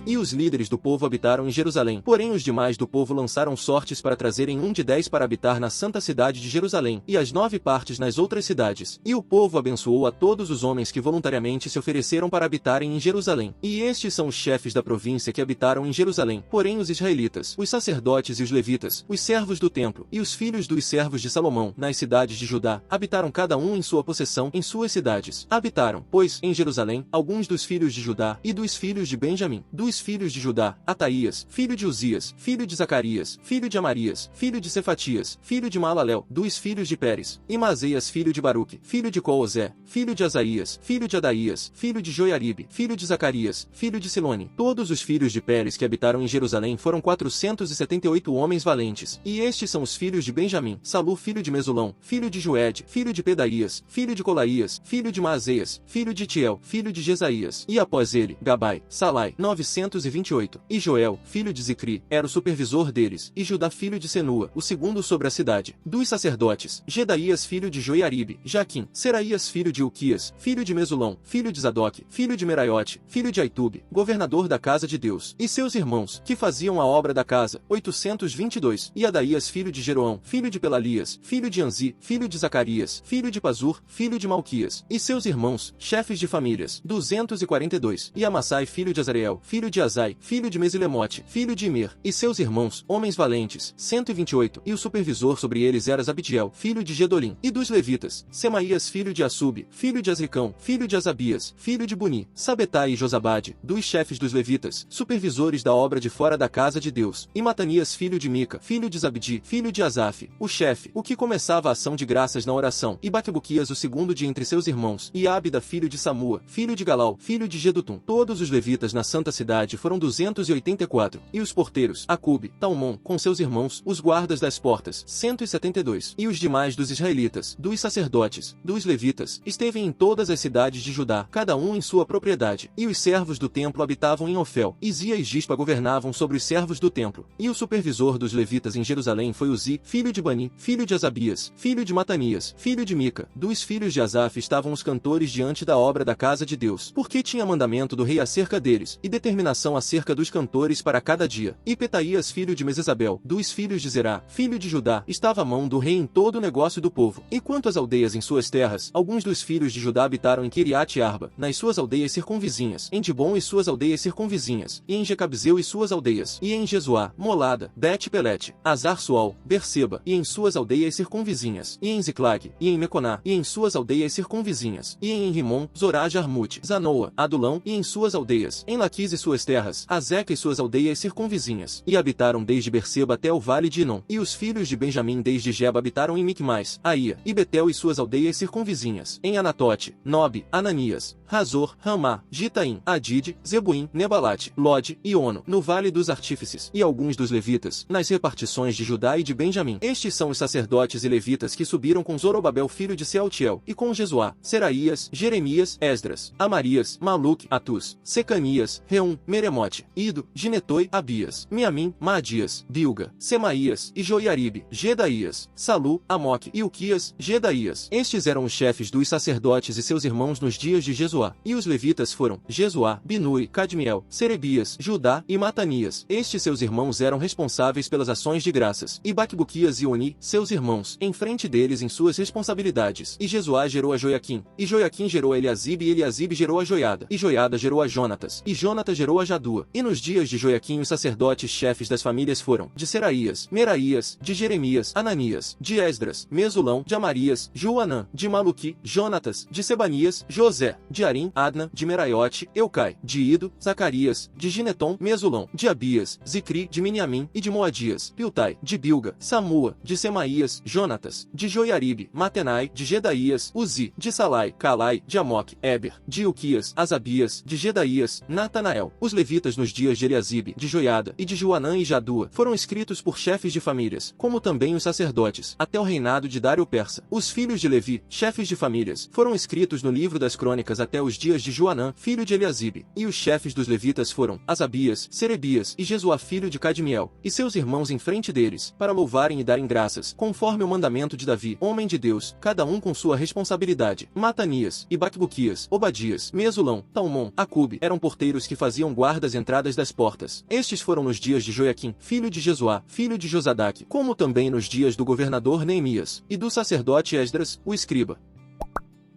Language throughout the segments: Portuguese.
e os líderes do povo habitaram em Jerusalém. Porém os demais do povo lançaram sortes para trazerem 1 de 10 para habitar na santa cidade de Jerusalém, e as 9 partes nas outras cidades. E o povo abençoou a todos os homens que voluntariamente se ofereceram para habitarem em Jerusalém. E estes são os chefes da província que habitaram em Jerusalém. Porém os israelitas, os sacerdotes e os levitas, os servos do templo, e os filhos dos servos de Salomão, nas cidades de Judá, habitaram cada um em sua possessão, em suas cidades. Habitaram, pois, em Jerusalém, alguns dos filhos de Judá, e dos filhos de Benjamim. Dos filhos de Judá, Ataías, filho de Uzias, filho de Zacarias, filho de Amarias, filho de Cefatias, filho de Maalalel. Dos filhos de Pérez, Imazeias, filho de Baruque, filho de Coozé, filho de Asaías, filho de Adaías, filho de Joiaribe, filho de Zacarias, filho de Silone. Todos os filhos de Pérez que habitaram em Jerusalém foram 478 homens valentes. E estes são os filhos de Benjamim: Salu, filho de Mesulão, filho de Joed, filho de Pedaías, filho de Colaías, filho de Maazeias, filho de Tiel, filho de Jesaías. E após ele, Gabai, Salai, 928. E Joel, filho de Zicri, era o supervisor deles. E Judá, filho de Senua, o segundo sobre a cidade. Dos sacerdotes, Gedaías, filho de Joiaribe, Jaquim, Seraías, filho de Uquias, filho de Mesulão, filho de Zadok, filho de Meraiote, filho de Aitube, governador da casa de Deus. E seus irmãos, que faziam a obra da casa, 822. E Adaías, filho de Jeroão, filho de Pelalias, filho de Anzi, filho de Zacarias, filho de Pazur, filho de Malquias. E seus irmãos, chefes de famílias, 242. E Amassai, filho de Azareel, filho de Azai, filho de Mesilemote, filho de Imer. E seus irmãos, homens valentes, 128. E o supervisor sobre eles era Zabdiel, filho de Gedolim. E dos levitas, Semaías, filho de Assub, filho de Azricão, filho de Azabias, filho de Buni, Sabetai e Josabade. Dos chefes dos levitas, supervisores da obra de fora da casa de Deus. E Matanias, filho de Mica, filho de Zabdi, filho de Asaf, o chefe, o que começava a ação de graças na oração. E Baquebuquias, o segundo de entre seus irmãos. E Ábida, filho de Samua, filho de Galal, filho de Gedutum. Todos os levitas na santa cidade foram 284. E os porteiros, Acube, Talmon, com seus irmãos, os guardas das portas, 172. E os demais dos israelitas, dos sacerdotes, dos levitas, esteve em todas as cidades de Judá, cada um em sua propriedade. E os servos do templo habitavam em Ofel. Izia e Gispa governavam sobre os servos do templo. E o supervisor dos levitas em Jerusalém foi Uzi, filho de Bani, filho de Azabias, filho de Matanias, filho de Mica. Dos filhos de Asaf estavam os cantores diante da obra da casa de Deus, porque tinha mandamento do rei acerca deles, e determinação acerca dos cantores para cada dia. E Petaías, filho de Mesesabel, dos filhos de Zerá, filho de Judá, estava à mão do rei em todo o negócio do povo. E quanto às aldeias em suas terras, alguns dos filhos de Judá habitaram em Kiriat Arba, nas suas aldeias circunvizinhas, em Dibon e suas aldeias circunvizinhas, e em Jecabzeu e suas aldeias, e em Jesuá, Molada, Bet-Pelete, Azar-Sual, Berseba, e em suas aldeias circunvizinhas, e em Ziclag, e em Meconá, e em suas aldeias circunvizinhas, e em Rimon, Zorá, Jarmute, Zanoa, Adulão, e em suas aldeias, em Laquis e suas terras, Azeca e suas aldeias circunvizinhas, e habitaram desde Berseba até o vale de Inom. E os filhos de Benjamim desde Geba habitaram em Micmais, Aia, e Betel e suas aldeias circunvizinhas, em Anatote, Nobe, Ananias, Razor, Ramá, Gitaim, Adide, Zebuim, Nebalate, Lode e Ono, no vale dos artífices, e alguns dos levitas, nas repartições de Judá e de Benjamim. Estes são os sacerdotes e levitas que subiram com Zorobabel filho de Sealtiel, e com Jesuá, Seraías, Jeremias, Esdras, Amarias, Maluque, Atus, Secanias, Reum, Meremote, Ido, Ginetoi, Abias, Miamim, Maadias, Bilga, Semaías e Joiaribe, Gedaías, Salu, Amoque e Uquias, Gedaías. Estes eram os chefes dos sacerdotes e seus irmãos nos dias de Jesuá. E os levitas foram Jesuá, Binui, Cadmiel, Serebias, Judá e Matanias. Estes seus irmãos eram responsáveis pelas ações de graças. E Baquebuquias e Oni, seus irmãos, em frente deles em suas responsabilidades. E Jesuá gerou a Joiaquim. E Joiaquim gerou a Eliasibe e Eliasibe gerou a Joiada. E Joiada gerou a Jonatas. E Jonatas gerou a Jadua. E nos dias de Joiaquim os sacerdotes chefes das famílias foram de Seraías, Meraías, de Jeremias, Ananias, de Esdras, Mesulão, de Amarias, Joanã, de Maluqui, Jonatas, de Sebanias, José, de Arim, Adna, de Meraiote, Eucai, de Ido, Zacarias, de Gineton, Mesulão, de Abias, Zicri, de Miniamim e de Moadias, Piltai, de Bilga, Samua, de Semaías, Jonatas, de Joiaribe, Matenai, de Gedaías, Uzi, de Salai, Calai, de Amoque, Eber, de Uquias, Azabias, de Gedaías, Natanael. Os levitas nos dias de Eliasibe, de Joiada e de Joanã e Jadua foram escritos por chefes de famílias, como também os sacerdotes, até o reinado de Dário Persa. Os filhos de Levi, chefes de famílias, foram escritos no livro das crônicas até os dias de Joanã, filho de Eliasibe. E os chefes dos levitas foram Azabias, Serebias e Jesuá, filho de Cadmiel, e seus irmãos em frente deles, para louvarem e darem graças, conforme o mandamento de Davi, homem de Deus, cada um com sua responsabilidade. Matanias, e Baquebuquias, Obadias, Mesulão, Talmon, Acube eram porteiros que faziam guarda as entradas das portas. Estes foram nos dias de Joiaquim, filho de Jesuá, filho de Josadaque, como também nos dias do governador Neemias, e do sacerdote Esdras, o escriba.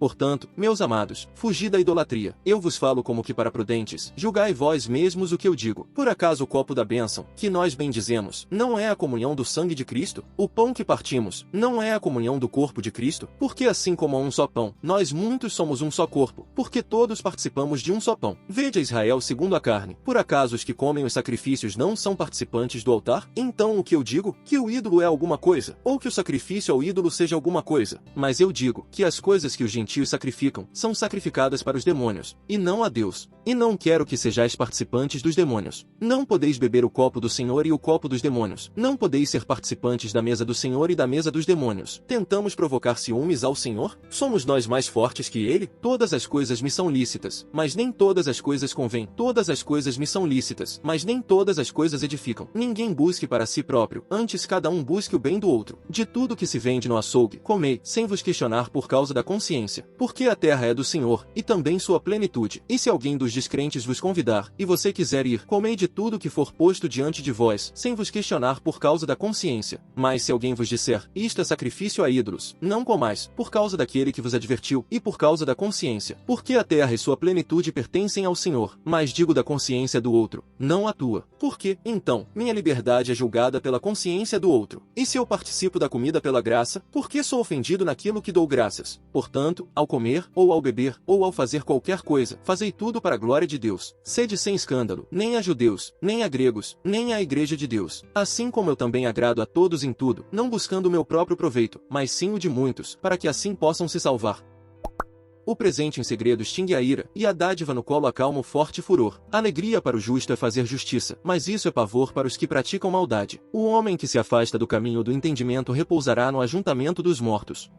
Portanto, meus amados, fugi da idolatria. Eu vos falo como que para prudentes, julgai vós mesmos o que eu digo. Por acaso o copo da bênção, que nós bendizemos, não é a comunhão do sangue de Cristo? O pão que partimos, não é a comunhão do corpo de Cristo? Porque assim como há um só pão, nós muitos somos um só corpo, porque todos participamos de um só pão. Vede a Israel segundo a carne. Por acaso os que comem os sacrifícios não são participantes do altar? Então o que eu digo? Que o ídolo é alguma coisa, ou que o sacrifício ao ídolo seja alguma coisa. Mas eu digo, que as coisas que os gentios sacrificam, são sacrificadas para os demônios, e não a Deus. E não quero que sejais participantes dos demônios. Não podeis beber o copo do Senhor e o copo dos demônios. Não podeis ser participantes da mesa do Senhor e da mesa dos demônios. Tentamos provocar ciúmes ao Senhor? Somos nós mais fortes que Ele? Todas as coisas me são lícitas, mas nem todas as coisas convêm. Todas as coisas me são lícitas, mas nem todas as coisas edificam. Ninguém busque para si próprio, antes cada um busque o bem do outro. De tudo que se vende no açougue, comei, sem vos questionar por causa da consciência. Porque a terra é do Senhor, e também sua plenitude. E se alguém dos descrentes vos convidar, e você quiser ir, comei de tudo que for posto diante de vós, sem vos questionar por causa da consciência. Mas se alguém vos disser, isto é sacrifício a ídolos, não comais, por causa daquele que vos advertiu, e por causa da consciência. Porque a terra e sua plenitude pertencem ao Senhor, mas digo da consciência do outro, não a tua. Porque, então, minha liberdade é julgada pela consciência do outro. E se eu participo da comida pela graça, por que sou ofendido naquilo que dou graças? Portanto, ao comer, ou ao beber, ou ao fazer qualquer coisa, fazei tudo para a glória de Deus. Sede sem escândalo, nem a judeus, nem a gregos, nem à igreja de Deus. Assim como eu também agrado a todos em tudo, não buscando o meu próprio proveito, mas sim o de muitos, para que assim possam se salvar. O presente em segredo extingue a ira, e a dádiva no colo acalma o forte furor. Alegria para o justo é fazer justiça, mas isso é pavor para os que praticam maldade. O homem que se afasta do caminho do entendimento repousará no ajuntamento dos mortos.